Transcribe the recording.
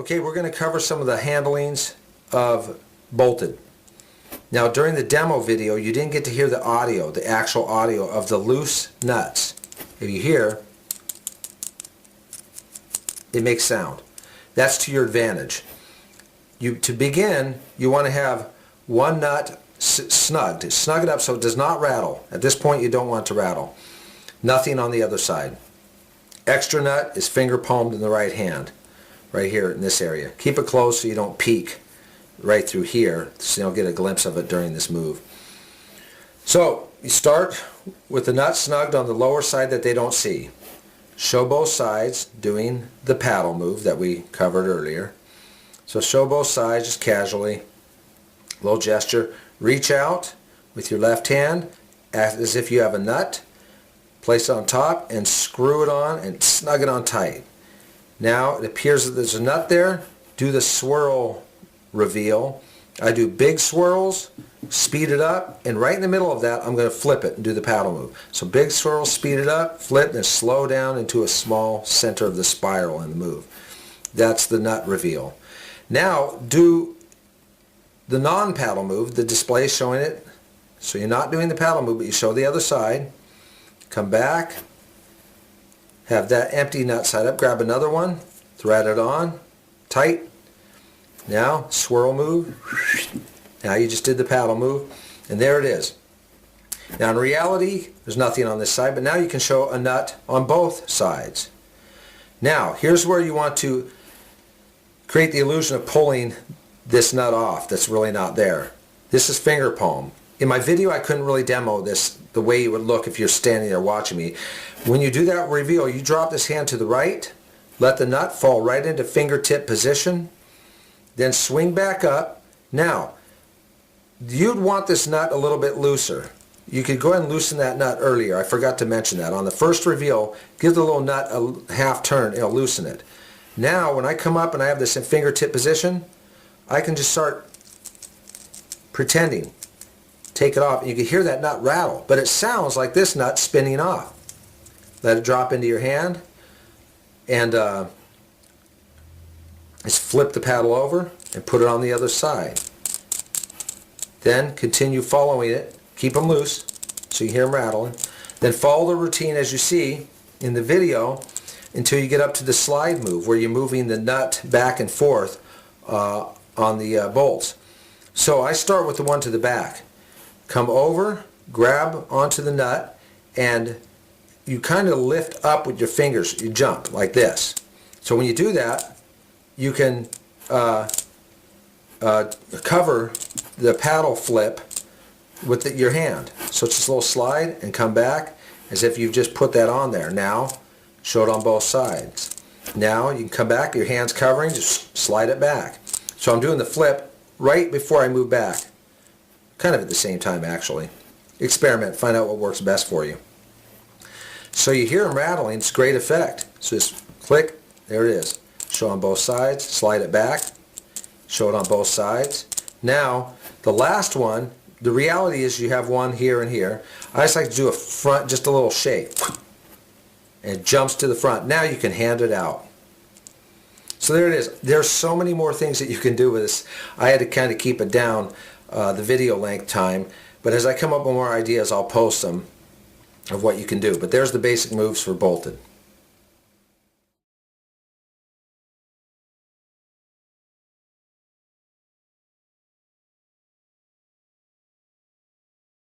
Okay, we're going to cover some of the handlings of bolted. Now during the demo video you didn't get to hear the audio, the actual audio of the loose nuts. If you hear, it makes sound. That's to your advantage. To begin, you want to have one nut snugged. Snug it up so it does not rattle. At this point you don't want it to rattle. Nothing on the other side. Extra nut is finger palmed in the right hand. Right here in this area. Keep it closed so you don't peek right through here, so you don't get a glimpse of it during this move. So you start with the nut snugged on the lower side that they don't see. Show both sides doing the paddle move that we covered earlier. So show both sides just casually, little gesture. Reach out with your left hand as if you have a nut, place it on top and screw it on and snug it on tight. Now it appears that there's a nut there. Do the swirl reveal. I do big swirls, speed it up, and right in the middle of that I'm going to flip it and do the paddle move. So big swirl, speed it up, flip, and slow down into a small center of the spiral in the move. That's the nut reveal. Now do the non-paddle move. The display is showing it. So you're not doing the paddle move, but you show the other side. Come back. Have that empty nut side up, grab another one, thread it on, tight. Now, swirl move. Now you just did the paddle move, and there it is. Now in reality, there's nothing on this side, but now you can show a nut on both sides. Now, here's where you want to create the illusion of pulling this nut off that's really not there. This is finger palm. In my video I couldn't really demo this the way it would look if you're standing there watching me. When you do that reveal, you drop this hand to the right, let the nut fall right into fingertip position, then swing back up. Now, you'd want this nut a little bit looser. You could go ahead and loosen that nut earlier. I forgot to mention that. On the first reveal, give the little nut a half turn, it'll loosen it. Now, when I come up and I have this in fingertip position, I can just start pretending. Take it off and you can hear that nut rattle, but it sounds like this nut spinning off. Let it drop into your hand and just flip the paddle over and put it on the other side. Then continue following it, keep them loose so you hear them rattling. Then follow the routine as you see in the video until you get up to the slide move where you're moving the nut back and forth on the bolts. So I start with the one to the back. Come over, grab onto the nut, and you kind of lift up with your fingers. You jump like this. So when you do that, you can cover the paddle flip with your hand. So it's just a little slide and come back as if you've just put that on there. Now, show it on both sides. Now you can come back, your hand's covering, just slide it back. So I'm doing the flip right before I move back. Kind of at the same time actually. Experiment, find out what works best for you. So you hear them rattling, it's great effect. So just click, there it is. Show on both sides, slide it back, show it on both sides. Now, the last one, the reality is you have one here and here. I just like to do a front, just a little shake. And it jumps to the front. Now you can hand it out. So there it is. There's so many more things that you can do with this. I had to kind of keep it down the video length time, but as I come up with more ideas I'll post them of what you can do. But there's the basic moves for bolted.